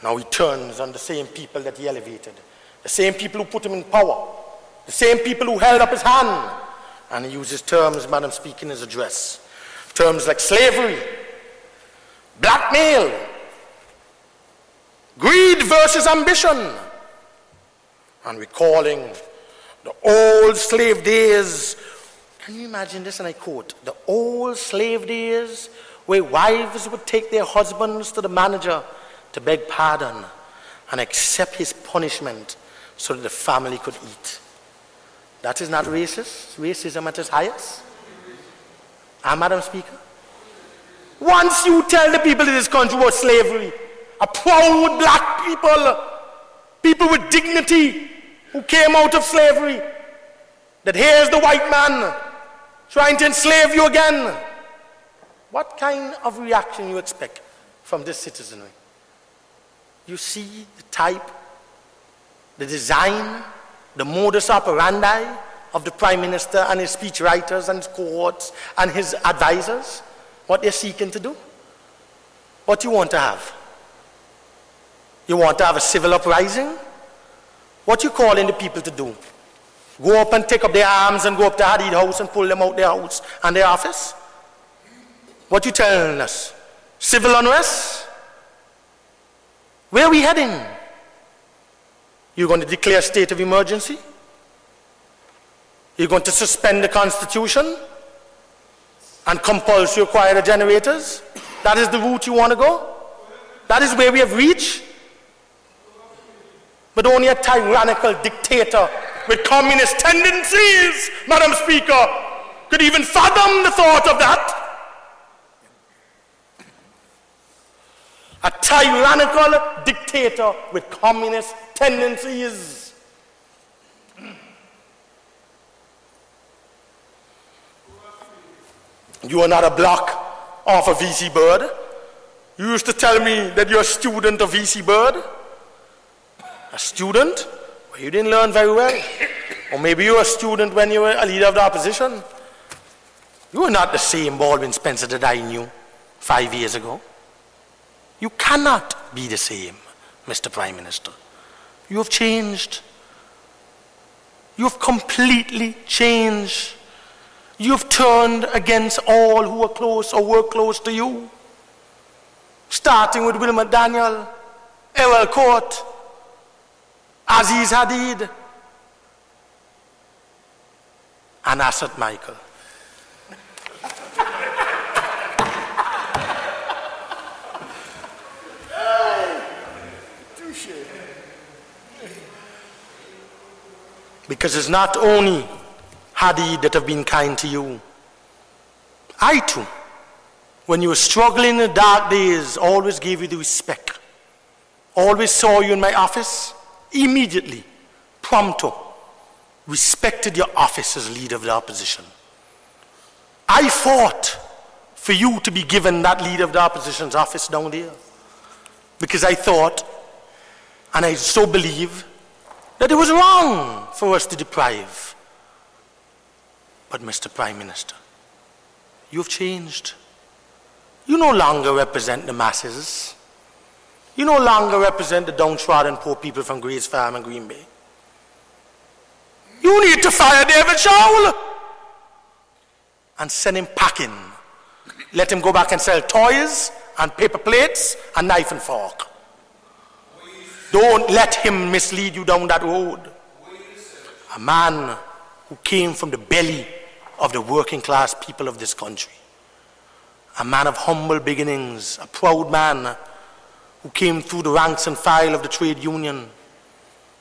Now he turns on the same people that he elevated, the same people who put him in power, the same people who held up his hand, and he uses terms, Madam Speaker, in his address. Terms like slavery, blackmail, greed versus ambition, and recalling the old slave days. Can you imagine this? And I quote, the old slave days where wives would take their husbands to the manager to beg pardon and accept his punishment so that the family could eat. That is not racist. Racism at its highest. Madam Speaker, once you tell the people in this country about slavery, a proud black people, people with dignity who came out of slavery, that here's the white man trying to enslave you again, what kind of reaction you expect from this citizenry? You see the type, the design, the modus operandi of the Prime Minister and his speechwriters and his cohorts and his advisors, what they're seeking to do. What you want to have? You want to have a civil uprising? What you calling the people to do? Go up and take up their arms and go up to Hadid House and pull them out their house and their office? What you telling us? Civil unrest? Where are we heading? You're going to declare a state of emergency? You're going to suspend the Constitution and compulsory acquire the generators? That is the route you want to go? That is where we have reached? But only a tyrannical dictator with communist tendencies, Madam Speaker, could even fathom the thought of that. A tyrannical dictator with communist tendencies. You are not a block off a VC Bird. You used to tell me that you're a student of VC Bird. A student? Well, you didn't learn very well. Or maybe you were a student when you were a leader of the opposition. You are not the same Baldwin Spencer that I knew 5 years ago. You cannot be the same, Mr. Prime Minister. You have changed. You have completely changed. You have turned against all who are close or were close to you. Starting with Wilmer Daniel, Ewell Court, Aziz Hadid, and Asot Michael. Because it's not only Hadid that have been kind to you. I too, when you were struggling in the dark days, always gave you the respect. Always saw you in my office, immediately, prompto, respected your office as leader of the opposition. I fought for you to be given that leader of the opposition's office down there. Because I thought, and I so believe, that it was wrong for us to deprive. But Mr. Prime Minister, you've changed. You no longer represent the masses. You no longer represent the downtrodden poor people from Grays Farm and Green Bay. You need to fire David Shaul and send him packing. Let him go back and sell toys and paper plates and knife and fork. Don't let him mislead you down that road. A man who came from the belly of the working class people of this country. A man of humble beginnings, a proud man who came through the ranks and file of the trade union.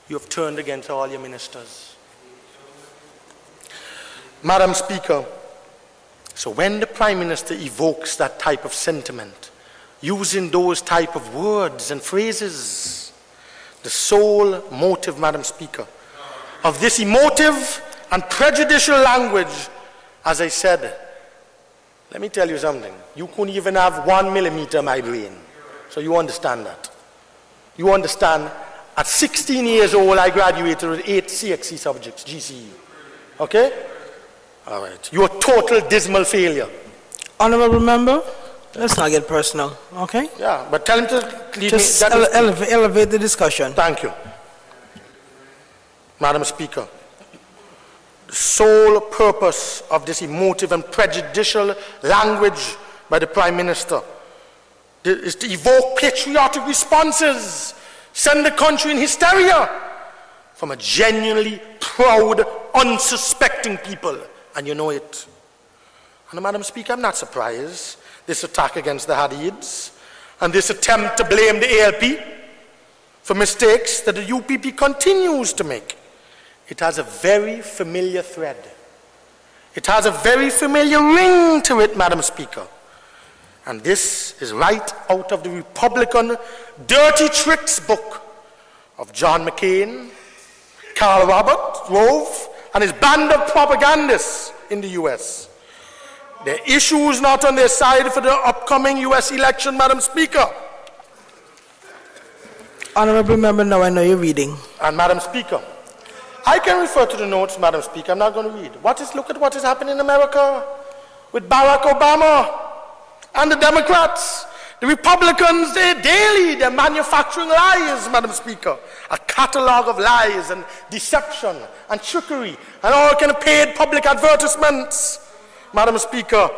You have turned against all your ministers. Madam Speaker, so when the Prime Minister evokes that type of sentiment, using those type of words and phrases, the sole motive, Madam Speaker, of this emotive and prejudicial language, as I said, let me tell you something. You couldn't even have 1 millimeter of my brain. So you understand that. You understand, at 16 years old, I graduated with 8 CXC subjects, GCE. Okay? All right. You're a total dismal failure. Honorable Member? Let's not get personal, okay? Yeah, but tell him to leave Just me. elevate the discussion. Thank you. Madam Speaker, the sole purpose of this emotive and prejudicial language by the Prime Minister is to evoke patriotic responses, send the country in hysteria from a genuinely proud, unsuspecting people, and you know it. And Madam Speaker, I'm not surprised this attack against the Hadids and this attempt to blame the ALP for mistakes that the UPP continues to make. It has a very familiar thread. It has a very familiar ring to it, Madam Speaker. And this is right out of the Republican dirty tricks book of John McCain, Carl Rove, and his band of propagandists in the US. There are issues not on their side for the upcoming US election, Madam Speaker. Honorable member, now I know you're reading. And Madam Speaker, I can refer to the notes, Madam Speaker. I'm not going to read. Look at what is happening in America with Barack Obama and the Democrats. The Republicans, they're manufacturing lies, Madam Speaker. A catalog of lies and deception and trickery and all kind of paid public advertisements, Madam Speaker,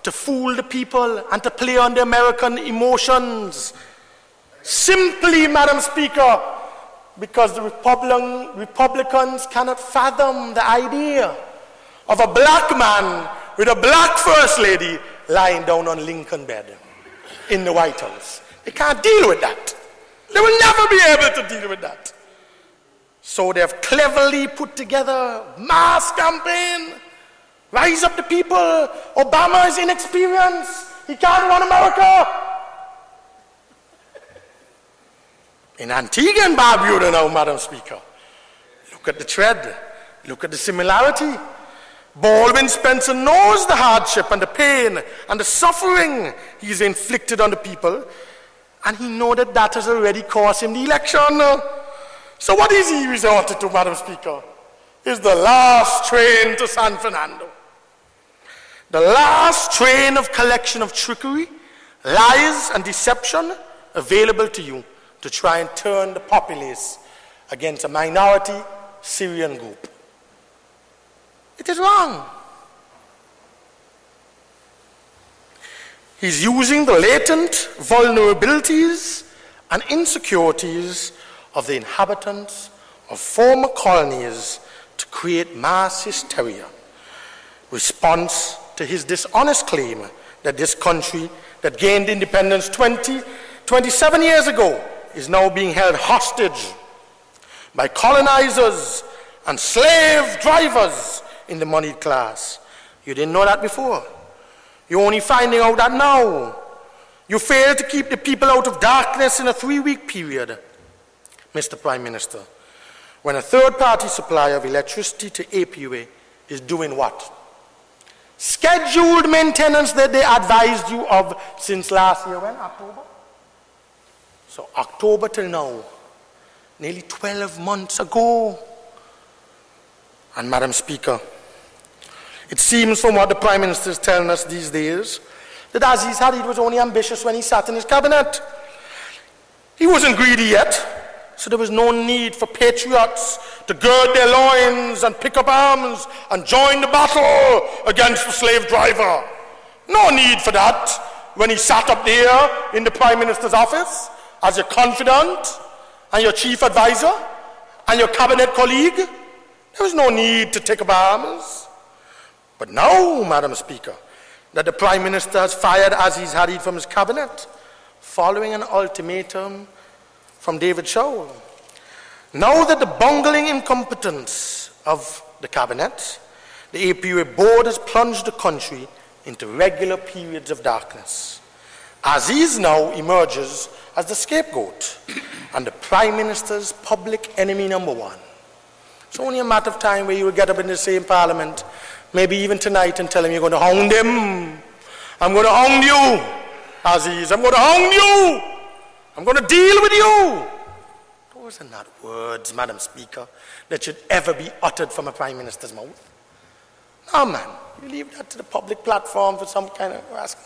to fool the people and to play on the American emotions. Simply, Madam Speaker, because the Republicans cannot fathom the idea of a black man with a black first lady lying down on Lincoln bed in the White House. They can't deal with that. They will never be able to deal with that. So they have cleverly put together mass campaign. Rise up the people. Obama is inexperienced. He can't run America. In Antigua and Barbuda now, Madam Speaker. Look at the thread. Look at the similarity. Baldwin Spencer knows the hardship and the pain and the suffering he's inflicted on the people, and he knows that that has already cost him the election. So what is he resorted to, Madam Speaker? Is the last train to San Fernando. The last train of collection of trickery, lies, and deception available to you to try and turn the populace against a minority Syrian group. It is wrong. He's using the latent vulnerabilities and insecurities of the inhabitants of former colonies to create mass hysteria. Response to his dishonest claim that this country that gained independence 27 years ago is now being held hostage by colonizers and slave drivers in the moneyed class. You didn't know that before. You're only finding out that now. You failed to keep the people out of darkness in a 3-week period, Mr. Prime Minister, when a third-party supplier of electricity to APUA is doing what? Scheduled maintenance that they advised you of since last year, when? October? So October till now, nearly 12 months ago. And Madam Speaker, it seems from what the Prime Minister is telling us these days that Aziz Hadid was only ambitious when he sat in his cabinet. He wasn't greedy yet, so there was no need for patriots to gird their loins and pick up arms and join the battle against the slave driver. No need for that when he sat up there in the Prime Minister's office as your confidant and your chief advisor and your cabinet colleague. There was no need to take up arms. But now, Madam Speaker, that the Prime Minister has fired Aziz Hadid from his cabinet, following an ultimatum from David Shaw. Now that the bungling incompetence of the cabinet, the APUA board has plunged the country into regular periods of darkness. Aziz now emerges as the scapegoat and the Prime Minister's public enemy number one. It's only a matter of time where you will get up in the same Parliament, maybe even tonight, and tell him you're going to hound him. I'm going to hound you, Aziz. I'm going to hound you. I'm going to deal with you. Those are not words, Madam Speaker, that should ever be uttered from a Prime Minister's mouth. No, man. You leave that to the public platform for some kind of asking.